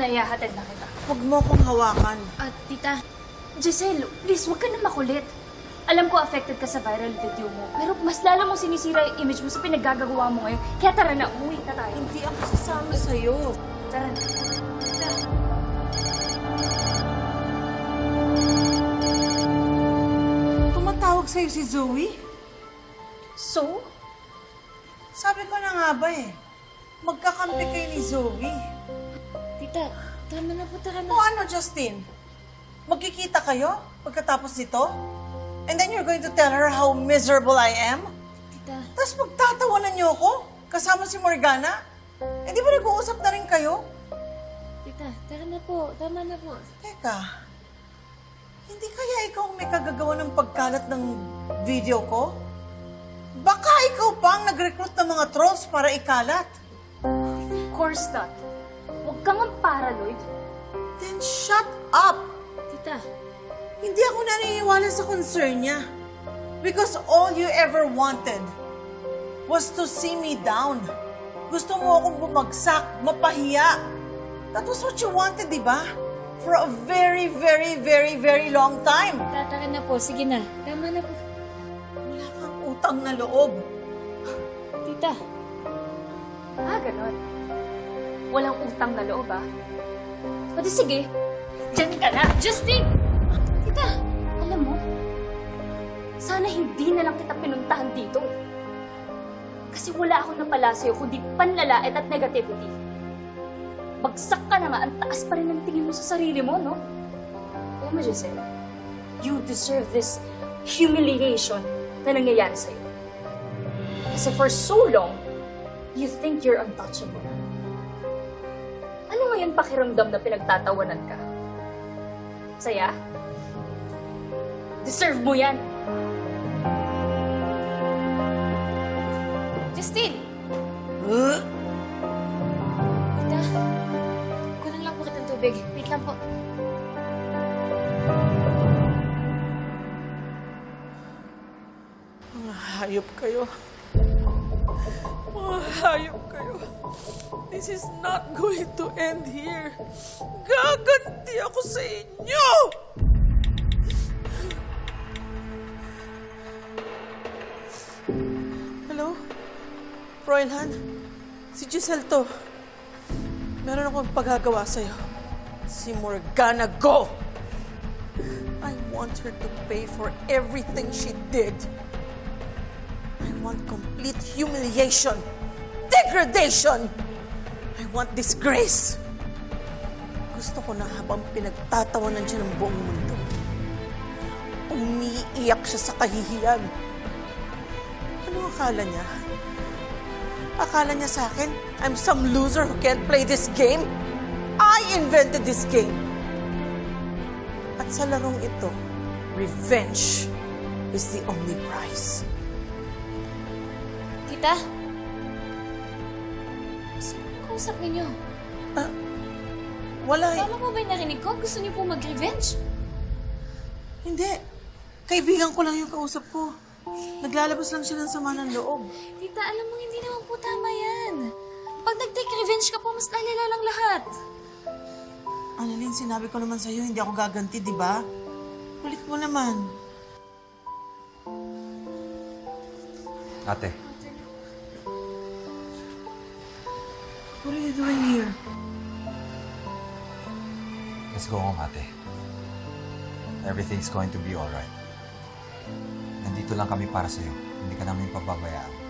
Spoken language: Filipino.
na ihahatid na kita. Huwag mo akong hawakan. Tita, Giselle, please, huwag ka na makulit. Alam ko affected ka sa viral video mo, pero mas lalo mong sinisira yung image mo sa pinaggagawa mo ngayon. Kaya tara na, umuwi na tayo. Hindi ako sasama sa'yo. Tara na. Tita. Tumatawag sa'yo si Zoe? So? Sabi ko na nga ba magkakampi kayo ni Zoe. Tita, tama na po, tara na. O ano, Justin? Magkikita kayo pagkatapos nito? And then you're going to tell her how miserable I am? Tita. Tapos magtatawanan niyo ako? Kasama si Morgana? Eh, di ba nag-uusap na rin kayo? Tita, tara na po. Tama na po. Teka, hindi kaya ikaw may kagagawa ng pagkalat ng video ko? Baka ikaw pa ang nag-recruit ng mga trolls para ikalat. Of course not. Huwag kang ang paranoid. Then shut up! Tita. Hindi ako naniniwala sa concern niya. Because all you ever wanted was to see me down. Gusto mo akong bumagsak, mapahiya. That was what you wanted, di ba? For a very, very, very, very long time. Tita, tara na po. Sige na. Tama na po. Wala kang utang na loob. Tita. Ganon. Walang utang na loob, Pati sige, dyan ka na. Justin! Tita, alam mo, sana hindi na lang kita pinuntahan dito. Kasi wala akong napala sa'yo kundi panlalait at negativity. Bagsak ka na nga, ang taas pa rin ang tingin mo sa sarili mo, no? Alam mo, Giselle, you deserve this humiliation na nangyayari sa'yo. Kasi for so long, you think you're untouchable. Ano ngayon pakiramdam na pinagtatawanan ka? Saya? Deserve mo yan. Justine! Tita, kunan lang po kitang tubig. Wait lang po. Mga hayop kayo. Mga hayop kayo. This is not going to end here. Gaganti ako sa inyo! Hello? Fräulein? Si Giselle to. Meron akong paggagawa sa'yo. Si Morgana, go! I want her to pay for everything she did. I want complete humiliation, degradation. I want disgrace. Gusto ko na habang pinagtatawanan siya ng buong mundo, umiiyak siya sa kahihiyan. Ano akala niya? Akala niya sa akin, I'm some loser who can't play this game? I invented this game. At sa larong ito, revenge is the only prize. Tita? Sino kausap ninyo? Wala Tama po ba yung narinig ko? Gusto niyo po mag-revenge? Hindi. Kaibigan ko lang yung kausap ko. Naglalabas lang siya ng sama ng loob. Tita, alam mo, hindi naman po tama yan. Pag nag-take revenge ka po, mas lalala lang lahat. Annalyn, sinabi ko naman sa'yo, hindi ako gaganti, di ba? Kulit mo naman. Ate. What are you doing here? Let's go home, ate. Everything's going to be alright. Nandito lang kami para sa'yo. Hindi ka namin pababayaan.